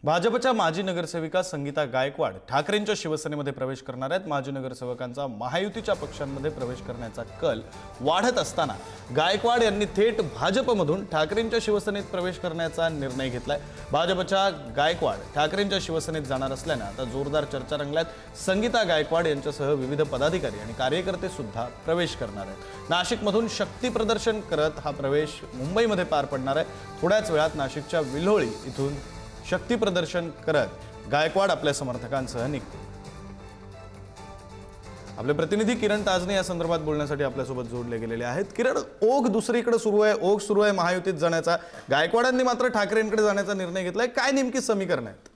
भाजपच्या माजी नगरसेविका संगीता गायकवाड ठाकरेंच्या शिवसेनेमध्ये प्रवेश करणार आहेत। माजी नगरसेवकांचा महायुतीच्या पक्षांमध्ये प्रवेश करण्याचा कल वाढत असताना गायकवाड यांनी थेट भाजपमधून ठाकरेंच्या शिवसेनेत प्रवेश करण्याचा निर्णय घेतलाय। भाजपच्या गायकवाड ठाकरेंच्या शिवसेनेत जाणार असल्याने आता जोरदार चर्चा रंगल्यात। संगीता गायकवाड यांच्यासह विविध पदाधिकारी आणि कार्यकर्ते सुद्धा प्रवेश करणार आहेत। नाशिकमधून शक्ती प्रदर्शन करत हा प्रवेश मुंबईमध्ये पार पडणार आहे। थोड्याच वेळात नाशिकच्या विल्होळी इथून शक्ती प्रदर्शन करत गायकवाड आपल्या समर्थकांसह निघतील। आपले प्रतिनिधी किरण ताजने या संदर्भात बोलण्यासाठी आपल्यासोबत जोडले गेलेले आहेत। किरण, ओघ दुसरीकडे सुरू आहे, ओघ सुरू आहे महायुतीत जाण्याचा। गायकवाडांनी मात्र ठाकरेंकडे जाण्याचा निर्णय घेतलाय। काय नेमकी समीकरण आहेत?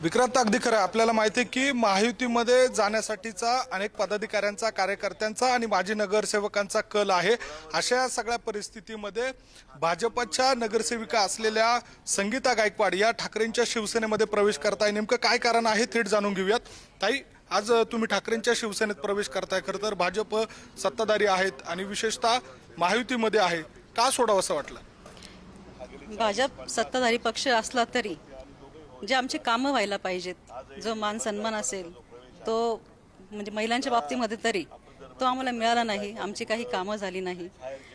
विक्रांत, अगदी खरं, आपल्याला माहिती आहे की महायुतीमध्ये जाण्यासाठीचा अनेक पदाधिकाऱ्यांचा, कार्यकर्त्यांचा आणि माजी नगरसेवकांचा कल आहे। अशा सगळ्या परिस्थितीमध्ये भाजपच्या नगरसेविका असलेल्या संगीता गायकवाड या ठाकरेंच्या शिवसेनेमध्ये प्रवेश करताय। नेमकं काय कारण आहे थेट जाणून घेऊयात। ताई, आज तुम्ही ठाकरेंच्या शिवसेनेत प्रवेश करताय। खरं तर भाजप सत्ताधारी आहेत आणि विशेषतः महायुतीमध्ये आहे, का सोडावं असं वाटलं? भाजप सत्ताधारी पक्ष असला तरी जे आमचे कामं व्हायला पाहिजेत, जो मान सन्मान असेल तो म्हणजे महिलांच्या बाबतीमध्ये तरी तो आम्हाला मिळाला नाही। आमची काही कामं झाली नाही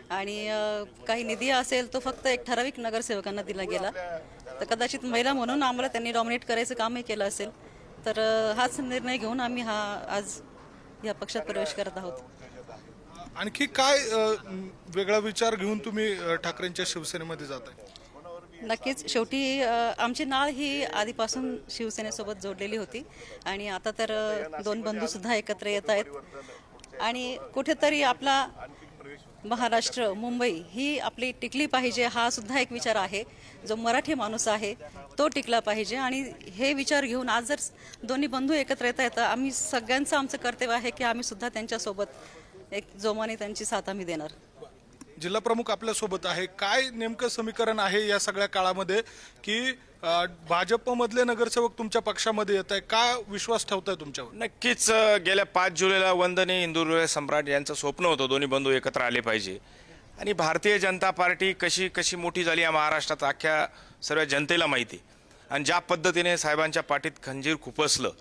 आणि काही निधी असेल तो फक्त एक ठराविक नगरसेवकांना दिला गेला। तर कदाचित महिला म्हणून आम्हाला त्यांनी डॉमिनेट करायचं कामही केलं असेल। तर हाच निर्णय घेऊन आम्ही आज या पक्षात प्रवेश करत आहोत। आणखी काय वेगळा विचार घेऊन तुम्ही ठाकरेंच्या शिवसेनेमध्ये जाताय? नक्कीच, शेवटी आमची नाळ ही आधीपासून शिवसेनेसोबत जोडलेली होती आणि आता तर दोन बंधू सुद्धा एकत्र येत आहेत आणि कुठेतरी आपला महाराष्ट्र, मुंबई ही आपली टिकली पाहिजे, हा सुद्धा एक विचार आहे। जो मराठी माणूस आहे तो टिकला पाहिजे आणि हे विचार घेऊन आज जर दोन्ही बंधू एकत्र येत आहेत, आम्ही सगळ्यांचं आमचं कर्तव्य आहे की आम्ही सुद्धा त्यांच्यासोबत एक जोमाने त्यांची साथ आम्ही देणार। जिल्हा प्रमुख आपल्या सोबत आहे। काय नेमकं समीकरण आहे या सगळ्या काळामध्ये की भाजपमधले नगरसेवक तुमच्या पक्षामध्ये येत आहे? का विश्वास ठेवताय तुमच्यावर? नक्कीच गेल्या 5 जुलैला वंदनीय हिंदुहृदय सम्राट यांचं स्वप्न होतं दोन्ही बंधू एकत्र आले पाहिजे आणि भारतीय जनता पार्टी कशी मोठी झाली या महाराष्ट्रात अख्ख्या सर्व जनतेला माहिती। आणि ज्या पद्धतीने साहेबांच्या पाठीत खंजीर खुपसलं,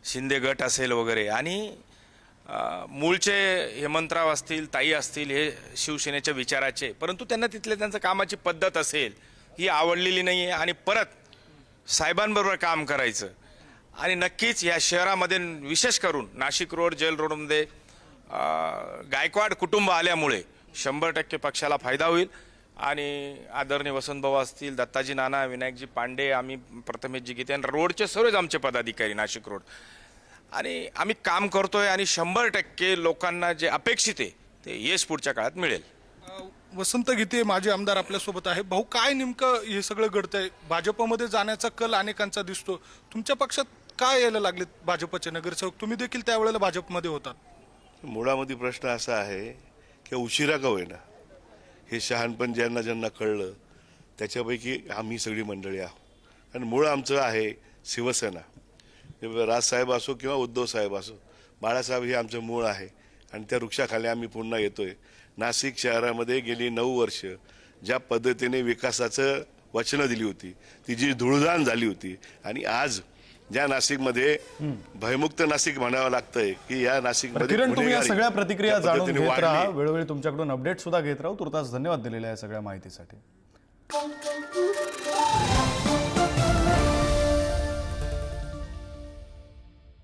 शिंदे गट असेल वगैरे, आणि मूळचे हेमंतराव असतील, ताई असतील, हे शिवसेनेच्या विचाराचे, परंतु त्यांना त्यांचं कामाची पद्धत असेल ही आवडलेली नाही आहे आणि परत साहेबांबरोबर काम करायचं। आणि नक्कीच या शहरामध्ये विशेष करून नाशिक रोड, जेल रोडमध्ये गायकवाड कुटुंब आल्यामुळे 100% पक्षाला फायदा होईल। आणि आदरणीय वसंतभाऊ असतील, दत्ताजी नाना, विनायकजी पांडे, आम्ही प्रथमेशजी गीते आणि रोडचे सर्वच आमचे पदाधिकारी नाशिक रोड, आणि आम्ही काम करतोय आणि 100% लोकांना जे अपेक्षित आहे ते यश पुढच्या काळात मिळेल। वसंत गीते माजी आमदार आपल्यासोबत आहे। भाऊ, काय नेमकं हे सगळं घडतंय? भाजपमध्ये जाण्याचा कल अनेकांचा दिसतो, तुमच्या पक्षात काय यायला लागलेत भाजपचे नगरसेवक? तुम्ही देखील त्यावेळेला भाजपमध्ये होतात। मुळामध्ये प्रश्न असा आहे की उशिरा का होईना हे शहाणपण ज्यांना ज्यांना कळलं त्याच्यापैकी आम्ही सगळी मंडळी आहोत। आणि मूळ आमचं आहे शिवसेना। राजसाहेब असो किंवा उद्धव साहेब असो, बाळासाहेब हे आमचं मूळ आहे आणि त्या वृक्षाखाली आम्ही पुन्हा येतोय। नाशिक शहरामध्ये गेली 9 वर्ष ज्या पद्धतीने विकासाचं वचनं दिली होती, ती जी धूळदाण झाली होती, आणि आज ज्या नाशिकमध्ये भयमुक्त नाशिक म्हणावं लागतंय की या नाशिकमध्ये किरण, तुम्ही या सगळ्या प्रतिक्रिया जाणून घेत राहा, वेळोवेळी तुमच्याकडून अपडेट सुद्धा घेत राहू। तुर्तास धन्यवाद दिलेल्या या सगळ्या माहितीसाठी।